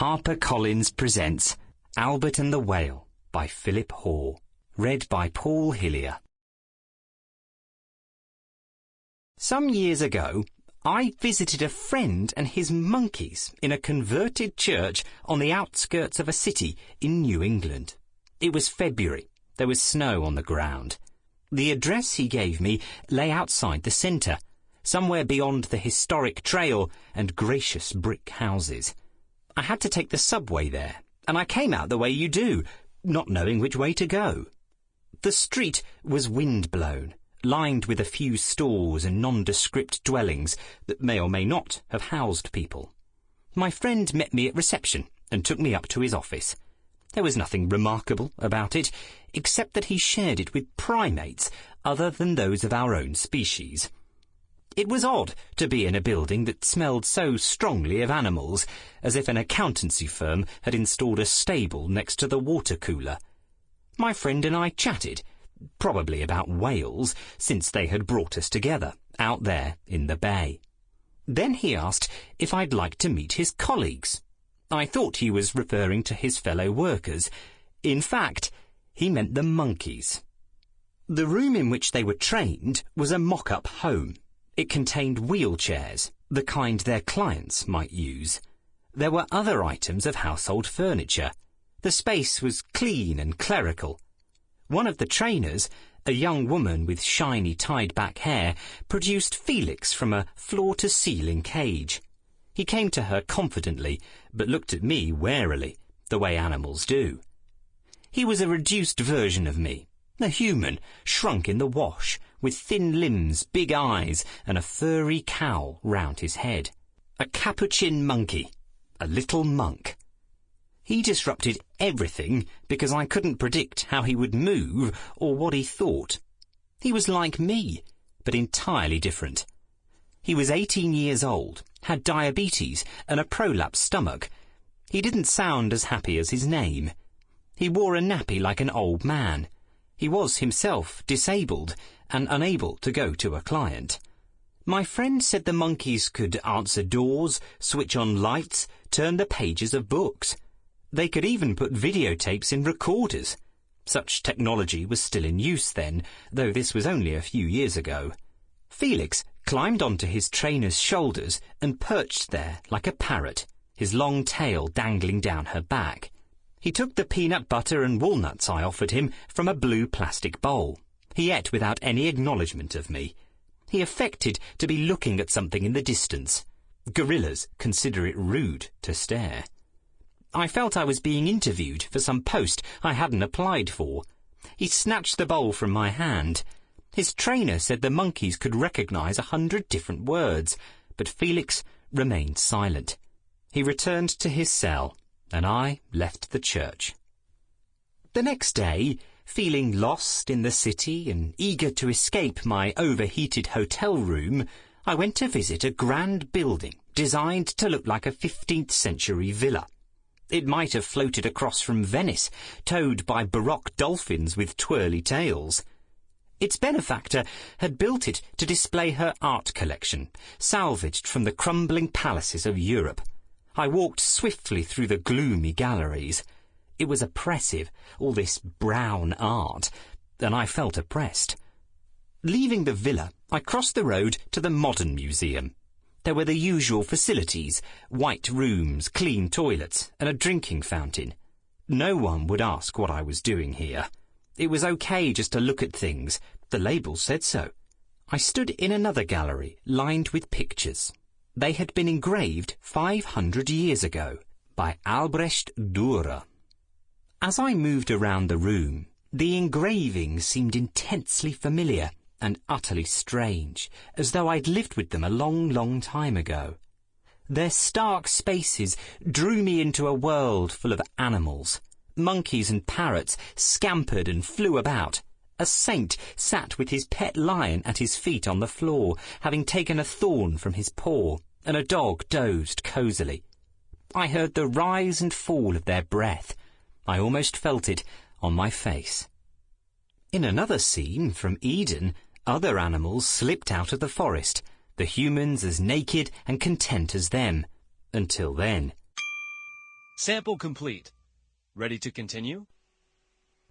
HarperCollins presents Albert and the Whale by Philip Hoare, read by Paul Hilliar. Some years ago, I visited a friend and his monkeys in a converted church on the outskirts of a city in New England. It was February. There was snow on the ground. The address he gave me lay outside the centre, somewhere beyond the historic trail and gracious brick houses. I had to take the subway there, and I came out the way you do, not knowing which way to go. The street was wind-blown, lined with a few stores and nondescript dwellings that may or may not have housed people. My friend met me at reception and took me up to his office. There was nothing remarkable about it, except that he shared it with primates other than those of our own species. It was odd to be in a building that smelled so strongly of animals, as if an accountancy firm had installed a stable next to the water cooler. My friend and I chatted, probably about whales, since they had brought us together, out there in the bay. Then he asked if I'd like to meet his colleagues. I thought he was referring to his fellow workers. In fact, he meant the monkeys. The room in which they were trained was a mock-up home. It contained wheelchairs, the kind their clients might use. There were other items of household furniture. The space was clean and clerical. One of the trainers, a young woman with shiny tied-back hair, produced Felix from a floor-to-ceiling cage. He came to her confidently, but looked at me warily, the way animals do. He was a reduced version of me, a human shrunk in the wash, with thin limbs, big eyes, and a furry cowl round his head. A capuchin monkey, a little monk. He disrupted everything because I couldn't predict how he would move or what he thought. He was like me, but entirely different. He was 18 years old, had diabetes and a prolapsed stomach. He didn't sound as happy as his name. He wore a nappy like an old man. He was himself disabled and unable to go to a client. My friend said the monkeys could answer doors, switch on lights, turn the pages of books. They could even put videotapes in recorders. Such technology was still in use then, though this was only a few years ago. Felix climbed onto his trainer's shoulders and perched there like a parrot, his long tail dangling down her back. He took the peanut butter and walnuts I offered him from a blue plastic bowl. He ate without any acknowledgement of me. He affected to be looking at something in the distance. Gorillas consider it rude to stare. I felt I was being interviewed for some post I hadn't applied for. He snatched the bowl from my hand. His trainer said the monkeys could recognize 100 different words, but Felix remained silent. He returned to his cell, and I left the church. The next day, feeling lost in the city and eager to escape my overheated hotel room, I went to visit a grand building designed to look like a 15th century villa. It might have floated across from Venice, towed by baroque dolphins with twirly tails. Its benefactor had built it to display her art collection, salvaged from the crumbling palaces of Europe. I walked swiftly through the gloomy galleries. It was oppressive, all this brown art, and I felt oppressed. Leaving the villa, I crossed the road to the Modern Museum. There were the usual facilities, white rooms, clean toilets, and a drinking fountain. No one would ask what I was doing here. It was okay just to look at things. The labels said so. I stood in another gallery, lined with pictures. They had been engraved 500 years ago by Albrecht Dürer. As I moved around the room, the engravings seemed intensely familiar and utterly strange, as though I'd lived with them a long, long time ago. Their stark spaces drew me into a world full of animals. Monkeys and parrots scampered and flew about. A saint sat with his pet lion at his feet on the floor, having taken a thorn from his paw, and a dog dozed cosily. I heard the rise and fall of their breath. I almost felt it on my face. In another scene from Eden, other animals slipped out of the forest, the humans as naked and content as them, until then. Sample complete. Ready to continue?